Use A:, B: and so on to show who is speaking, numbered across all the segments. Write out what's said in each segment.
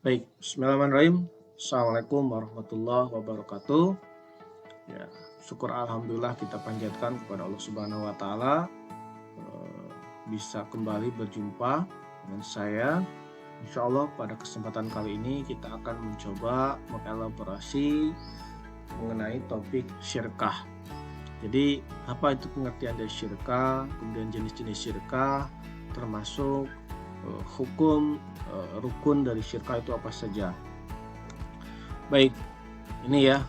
A: Baik, bismillahirrahmanirrahim. Assalamualaikum warahmatullahi wabarakatuh. Ya, syukur alhamdulillah kita panjatkan kepada Allah Subhanahu wa taala bisa kembali berjumpa dengan saya. Insya Allah pada kesempatan kali ini kita akan mencoba mengelaborasi mengenai topik syirkah. Jadi, apa itu pengertian dari syirkah, kemudian jenis-jenis syirkah, termasuk hukum rukun dari syirkah itu apa saja. Baik, ini ya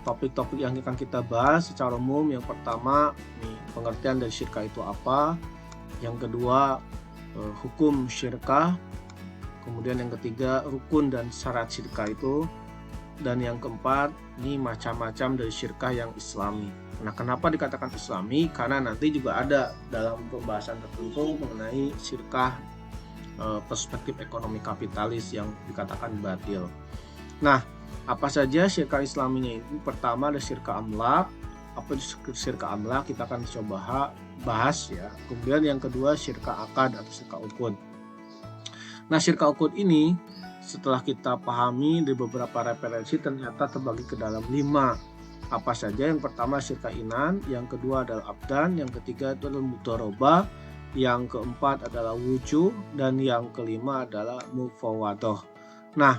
A: topik-topik yang akan kita bahas secara umum. Yang pertama, pengertian dari syirkah itu apa. Yang kedua, hukum syirkah. Kemudian yang ketiga, rukun dan syarat syirkah itu. Dan yang keempat, ini macam-macam dari syirkah yang islami. Nah, kenapa dikatakan islami? Karena nanti juga ada dalam pembahasan tertentu mengenai syirkah perspektif ekonomi kapitalis yang dikatakan batil. Nah, apa saja syirkah islaminya ini? Pertama ada syirkah amlak. Apa itu syirkah amlak? Kita akan coba bahas ya. Kemudian yang kedua syirkah akad atau syirkah ukun. Nah, syirkah ukun ini setelah kita pahami dari beberapa referensi ternyata terbagi ke dalam 5. Apa saja? Yang pertama syirkah inan, yang kedua adalah abdan, yang ketiga itu adalah mudharabah, yang keempat adalah wujuh, dan yang kelima adalah mufawadah. Nah,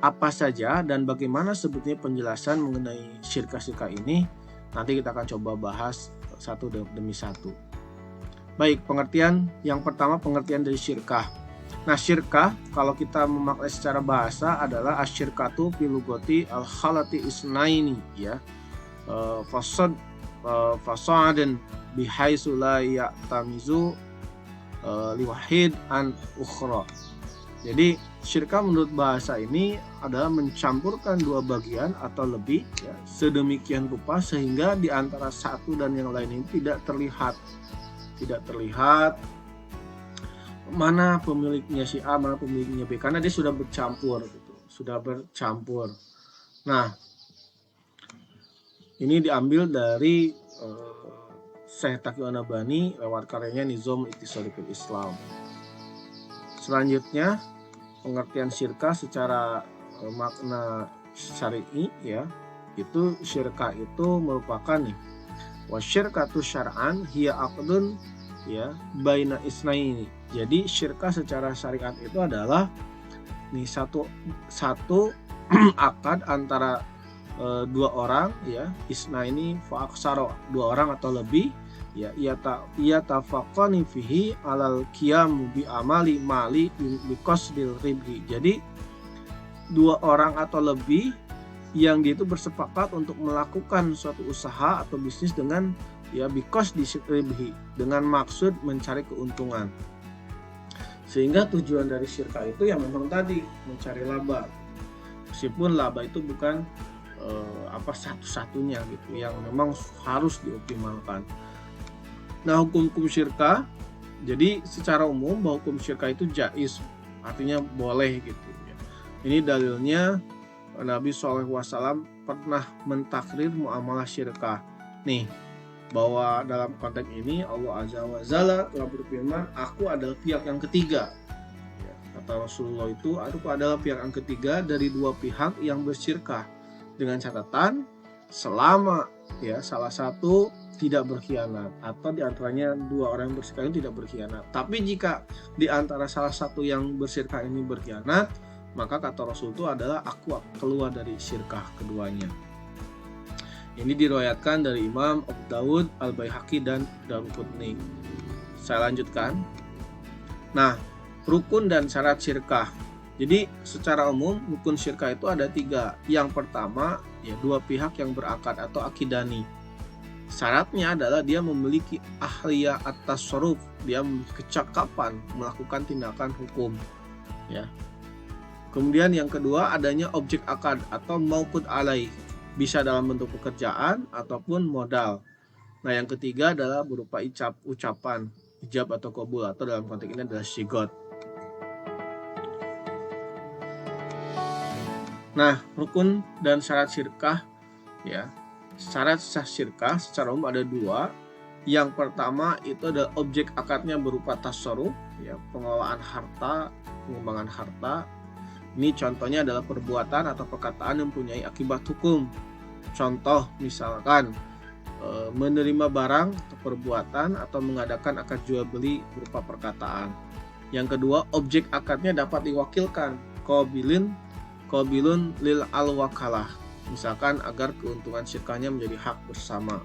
A: apa saja dan bagaimana sebetulnya penjelasan mengenai syirkah-syirkah ini? Nanti kita akan coba bahas satu demi satu. Baik, pengertian yang pertama, pengertian dari syirkah. Nah, syirkah kalau kita memakai secara bahasa adalah asyirkatu filugoti al-khalati isnaini ya. Fasadan bihaisu la ya'tamizu liwahid an ukhra. Jadi syirkah menurut bahasa ini adalah mencampurkan dua bagian atau lebih ya, sedemikian rupa sehingga di antara satu dan yang lain ini tidak terlihat mana pemiliknya si A, mana pemiliknya B, karena dia sudah bercampur gitu. Nah, ini diambil dari Syekh Taqiyuddin An-Nabhani lewat karyanya Nizam Iqtisadi fil Islam. Selanjutnya, pengertian syirkah secara makna syar'i ya, itu syirkah itu merupakan wasyirkatu syar'an hiya aqdun ya baina isnaini. Jadi syirkah secara syariat itu adalah satu akad antara dua orang ya, isnaini fa aksara, dua orang atau lebih ya, ia tafaqani fihi alal qiyam bi amali mali bi qasdil ribhi. Jadi dua orang atau lebih yang dia itu bersepakat untuk melakukan suatu usaha atau bisnis dengan ya bikos disribhi, dengan maksud mencari keuntungan. Sehingga tujuan dari syirkah itu yang memang tadi mencari laba. Meskipun laba itu bukan satu-satunya gitu yang memang harus dioptimalkan. Nah, hukum syirkah, jadi secara umum bahwa hukum syirkah itu jaiz, artinya boleh gitu ya. Ini dalilnya Nabi SAW pernah mentakrir muamalah syirkah. Nih, bahwa dalam konteks ini Allah Azza wa Jalla telah berfirman, aku adalah pihak yang ketiga. Ya, kata Rasulullah itu, aku adalah pihak yang ketiga dari dua pihak yang bersyirkah, dengan catatan selama ya salah satu tidak berkhianat, atau diantaranya dua orang yang bersyirkah ini tidak berkhianat. Tapi jika diantara salah satu yang bersyirkah ini berkhianat, maka kata Rasul itu adalah aku keluar dari syirkah keduanya. Ini diriwayatkan dari Imam Abu Dawud, Al-Baihaqi, dan Daruqutni. Saya lanjutkan. Nah, rukun dan syarat syirkah. Jadi secara umum rukun syirkah itu ada 3. Yang pertama ya dua pihak yang berakad atau akidani. Syaratnya adalah dia memiliki ahliyah at-tasarruf, dia memiliki kecakapan melakukan tindakan hukum ya. Kemudian yang kedua adanya objek akad atau mauqud alaih, bisa dalam bentuk pekerjaan ataupun modal. Nah, yang ketiga adalah berupa ucapan ijab atau qabul, atau dalam konteks ini adalah syigot. Nah, rukun dan syarat syirkah ya. Syarat sah syirkah secara umum ada 2. Yang pertama itu adalah objek akadnya berupa tasarruf ya, pengelolaan harta, pengembangan harta. Ini contohnya adalah perbuatan atau perkataan yang mempunyai akibat hukum. Contoh misalkan menerima barang atau perbuatan atau mengadakan akad jual beli berupa perkataan. Yang kedua, objek akadnya dapat diwakilkan, qabilun lil al-wakalah, misalkan agar keuntungan syirkahnya menjadi hak bersama.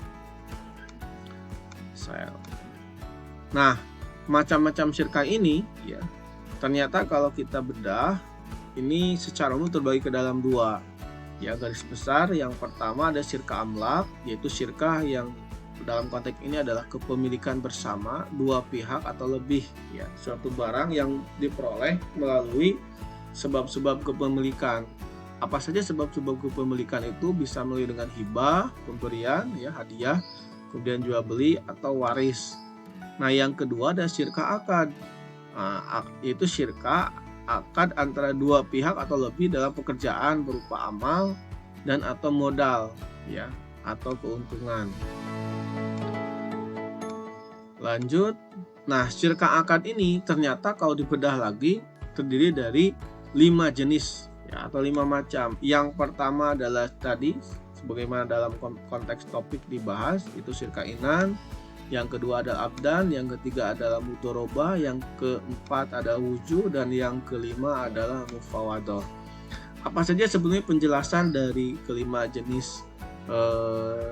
A: Nah, macam-macam syirkah ini ya, ternyata kalau kita bedah ini secara umum terbagi ke dalam dua. Ya, garis besar yang pertama ada syirkah amlak, yaitu syirkah yang dalam konteks ini adalah kepemilikan bersama dua pihak atau lebih ya, suatu barang yang diperoleh melalui sebab-sebab kepemilikan. Apa saja sebab-sebab kepemilikan itu? Bisa melalui dengan hibah, pemberian ya, hadiah, kemudian jual beli atau waris. Nah, yang kedua ada syirkah akad. Itu syirkah akad antara dua pihak atau lebih dalam pekerjaan berupa amal dan atau modal ya, atau keuntungan. Lanjut. Nah, syirkah akad ini ternyata kalau dibedah lagi terdiri dari 5 jenis ya, atau 5 macam. Yang pertama adalah tadi sebagaimana dalam konteks topik dibahas, itu syirkah inan. Yang kedua adalah abdan, yang ketiga adalah mudharabah, yang keempat adalah wujud, dan yang kelima adalah mufawadah. Apa saja sebenarnya penjelasan dari kelima jenis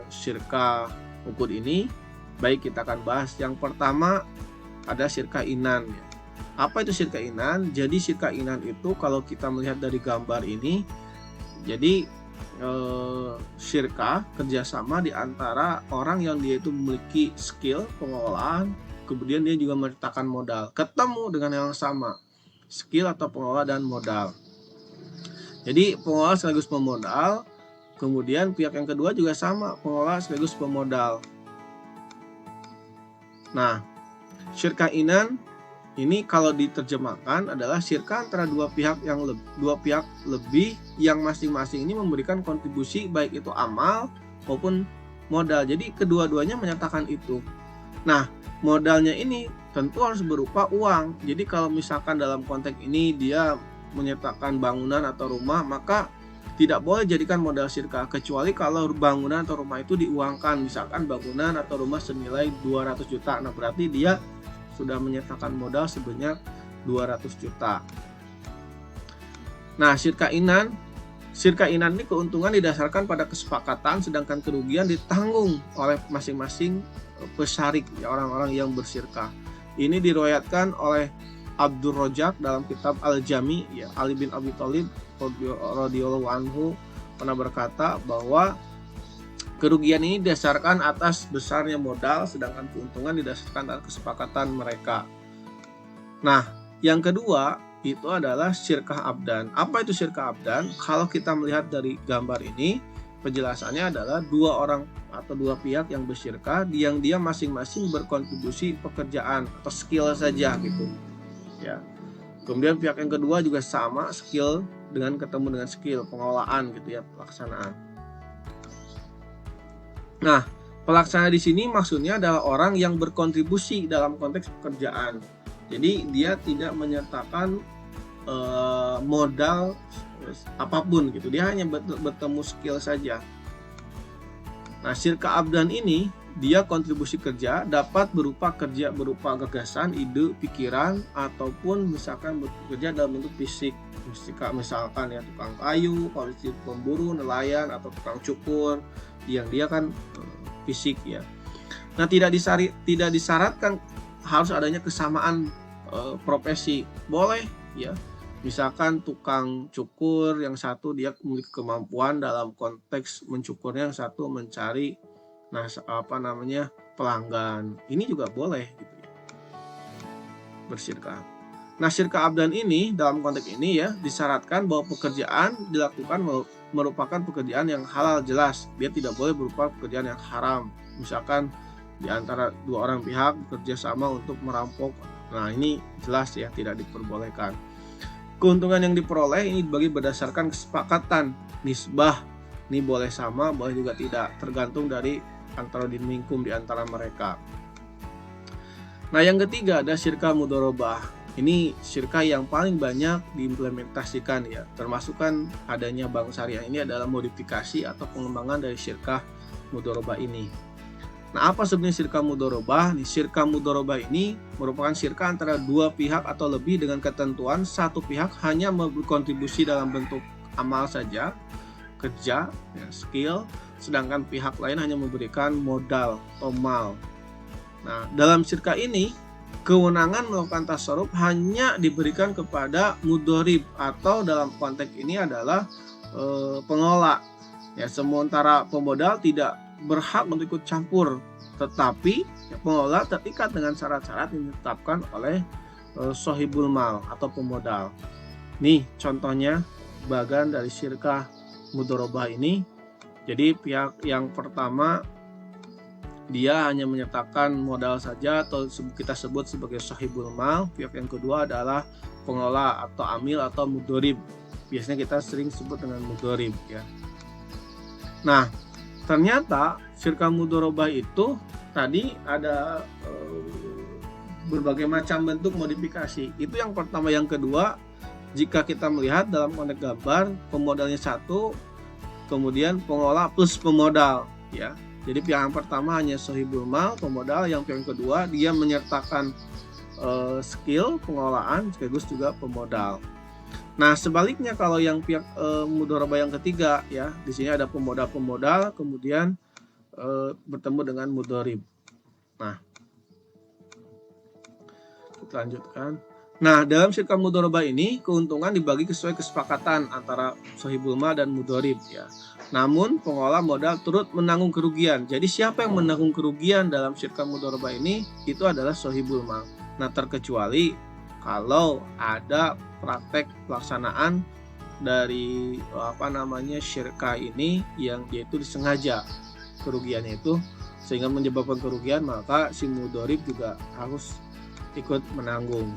A: syirkah ukud ini? Baik, kita akan bahas. Yang pertama ada syirkah inan. Apa itu syirkah inan? Jadi syirkah inan itu kalau kita melihat dari gambar ini, jadi syirkah kerjasama di antara orang yang dia itu memiliki skill pengelolaan, kemudian dia juga menciptakan modal, ketemu dengan yang sama, skill atau pengelola dan modal. Jadi pengelola sekaligus pemodal, kemudian pihak yang kedua juga sama, pengelola sekaligus pemodal. Nah, syirkah inan ini kalau diterjemahkan adalah syirkah antara dua pihak lebih yang masing-masing ini memberikan kontribusi baik itu amal maupun modal. Jadi kedua-duanya menyatakan itu. Nah, modalnya ini tentu harus berupa uang. Jadi kalau misalkan dalam konteks ini dia menyatakan bangunan atau rumah, maka tidak boleh jadikan modal syirkah kecuali kalau bangunan atau rumah itu diuangkan. Misalkan bangunan atau rumah senilai 200 juta. Nah, berarti dia sudah menyatakan modal sebanyak 200 juta. Nah, syirkah inan ini keuntungan didasarkan pada kesepakatan, sedangkan kerugian ditanggung oleh masing-masing pesyarik, ya, orang-orang yang bersyirkah. Ini diriwayatkan oleh Abdur Rojak dalam kitab Al-Jami, ya, Ali bin Abi Thalib radhiyallahu anhu pernah berkata bahwa kerugian ini didasarkan atas besarnya modal, sedangkan keuntungan didasarkan atas kesepakatan mereka. Nah, yang kedua itu adalah syirkah abdan. Apa itu syirkah abdan? Kalau kita melihat dari gambar ini, penjelasannya adalah dua orang atau dua pihak yang bersyirkah, yang dia masing-masing berkontribusi pekerjaan atau skill saja gitu. Ya. Kemudian pihak yang kedua juga sama skill ketemu dengan skill pengelolaan gitu ya, pelaksanaan. Nah, pelaksana di sini maksudnya adalah orang yang berkontribusi dalam konteks pekerjaan. Jadi dia tidak menyertakan modal apapun gitu. Dia hanya bertemu skill saja. Nah, syirkah abdan ini dia kontribusi kerja dapat berupa gagasan, ide, pikiran, ataupun misalkan bekerja dalam bentuk fisik. Misalkan ya tukang kayu, polisi, pemburu, nelayan, atau tukang cukur, yang dia kan fisik ya. Nah, tidak disyaratkan harus adanya kesamaan profesi. Boleh ya. Misalkan tukang cukur yang satu dia memiliki kemampuan dalam konteks mencukurnya, yang satu mencari pelanggan. Ini juga boleh gitu ya. Bersyirkah. Nah, syirkah abdan ini dalam konteks ini ya disyaratkan bahwa pekerjaan dilakukan merupakan pekerjaan yang halal jelas. Dia tidak boleh berupa pekerjaan yang haram. Misalkan di antara dua orang pihak bekerja sama untuk merampok. Nah, ini jelas ya tidak diperbolehkan. Keuntungan yang diperoleh ini dibagi berdasarkan kesepakatan nisbah. Ini boleh sama, boleh juga tidak, tergantung dari antara dinmingkum di antara mereka. Nah, yang ketiga ada syirkah mudharabah. Ini syirkah yang paling banyak diimplementasikan ya, termasuk kan adanya bank syariah ini adalah modifikasi atau pengembangan dari syirkah mudharabah ini. Nah, apa sebenarnya syirkah mudharabah? Syirkah mudharabah ini merupakan syirkah antara dua pihak atau lebih dengan ketentuan satu pihak hanya berkontribusi dalam bentuk amal saja, kerja, ya, skill, sedangkan pihak lain hanya memberikan modal atau mal. Nah, dalam syirkah ini kewenangan melakukan tasarruf hanya diberikan kepada mudharib atau dalam konteks ini adalah pengelola. Ya, sementara pemodal tidak berhak untuk ikut campur, tetapi pengelola terikat dengan syarat-syarat yang ditetapkan oleh sohibul mal atau pemodal. Nih contohnya bagian dari syirkah mudharabah ini. Jadi pihak yang pertama dia hanya menyertakan modal saja atau kita sebut sebagai sohibul mal. Pihak yang kedua adalah pengelola atau amil atau mudharib. Biasanya kita sering sebut dengan mudharib ya. Nah, ternyata syirkah mudharabah itu tadi ada berbagai macam bentuk modifikasi. Itu yang pertama. Yang kedua, jika kita melihat dalam konteks gambar, pemodalnya satu, kemudian pengelola plus pemodal ya. Jadi pihak yang pertama hanya sohibul mal, pemodal. Yang pihak kedua dia menyertakan skill pengelolaan sekaligus juga pemodal. Nah, sebaliknya kalau yang pihak mudharabah yang ketiga ya, di sini ada pemodal kemudian bertemu dengan mudharib. Nah, kita lanjutkan. Nah, dalam syirkah mudharabah ini keuntungan dibagi sesuai kesepakatan antara sohibul mal dan mudharib ya. Namun pengelola modal turut menanggung kerugian. Jadi siapa yang menanggung kerugian dalam syirkah mudharabah ini? Itu adalah sohibul mal. Nah, terkecuali kalau ada praktek pelaksanaan dari syirkah ini yang yaitu disengaja kerugiannya itu sehingga menyebabkan kerugian, maka si mudharib juga harus ikut menanggung.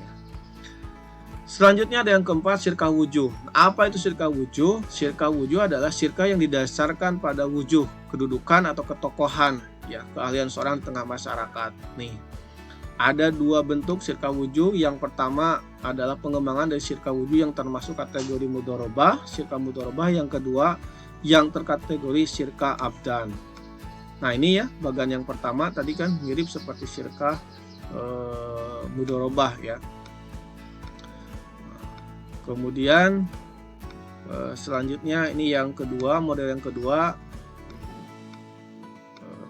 A: Selanjutnya ada yang keempat, syirkah wujuh. Apa itu syirkah wujuh? Syirkah wujuh adalah syirkah yang didasarkan pada wujuh, kedudukan atau ketokohan, ya, keahlian seorang di tengah masyarakat. Nih, ada dua bentuk syirkah wujuh. Yang pertama adalah pengembangan dari syirkah wujuh yang termasuk kategori mudharabah, syirkah mudharabah. Yang kedua yang terkategori syirkah abdan. Nah, ini ya, bagian yang pertama tadi kan mirip seperti syirkah mudharabah ya. Kemudian selanjutnya ini yang kedua, model yang kedua,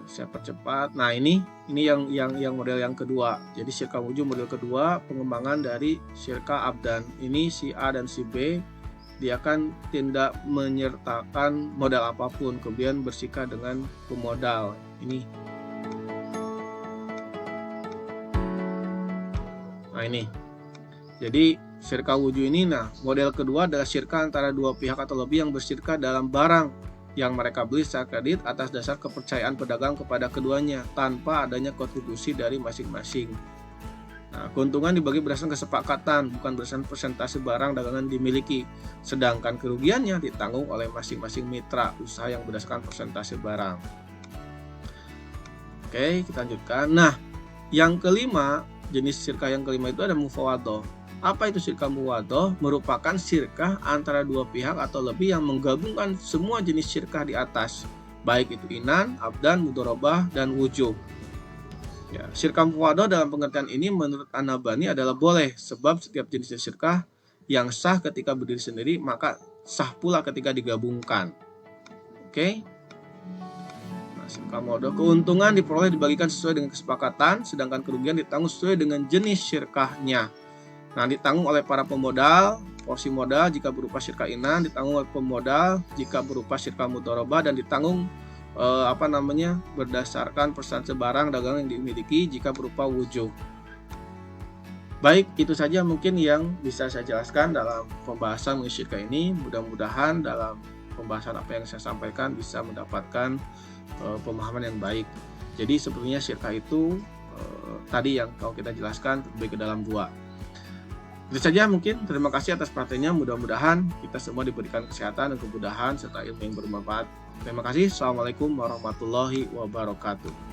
A: saya percepat. Nah, ini yang model yang kedua. Jadi syirkah wujuh model kedua, pengembangan dari syirkah abdan. Ini si A dan si B dia akan tidak menyertakan modal apapun, kemudian bersikap dengan pemodal. Ini. Nah, ini. Jadi syirkah wujuh ini, nah model kedua adalah syirkah antara dua pihak atau lebih yang bersyirkah dalam barang yang mereka beli secara kredit atas dasar kepercayaan pedagang kepada keduanya tanpa adanya kontribusi dari masing-masing. Nah, keuntungan dibagi berdasarkan kesepakatan, bukan berdasarkan persentase barang dagangan dimiliki, sedangkan kerugiannya ditanggung oleh masing-masing mitra usaha yang berdasarkan persentase barang. Oke, kita lanjutkan. Nah, yang kelima, jenis syirkah yang kelima itu ada mufawadoh. Apa itu syirkah mufawadoh? Merupakan syirkah antara dua pihak atau lebih yang menggabungkan semua jenis syirkah di atas, baik itu inan, abdan, mudharabah, dan wujuh. Ya, syirkah mufawadoh dalam pengertian ini menurut An-Nabhani adalah boleh, sebab setiap jenis syirkah yang sah ketika berdiri sendiri maka sah pula ketika digabungkan. Oke. Nah, syirkah mufawadoh, keuntungan diperoleh dibagikan sesuai dengan kesepakatan, sedangkan kerugian ditanggung sesuai dengan jenis syirkahnya. Nah, ditanggung oleh para pemodal, porsi modal jika berupa syirkah inan, ditanggung oleh pemodal jika berupa syirkah mudharabah, dan ditanggung berdasarkan persentase barang dagangan yang dimiliki jika berupa wujuh. Baik, itu saja mungkin yang bisa saya jelaskan dalam pembahasan mengenai syirkah ini. Mudah-mudahan dalam pembahasan apa yang saya sampaikan bisa mendapatkan pemahaman yang baik. Jadi sebenarnya syirkah itu tadi yang kalau kita jelaskan lebih ke dalam dua. Itu saja mungkin. Terima kasih atas perhatiannya. Mudah-mudahan kita semua diberikan kesehatan dan kemudahan serta ilmu yang bermanfaat. Terima kasih. Assalamualaikum warahmatullahi wabarakatuh.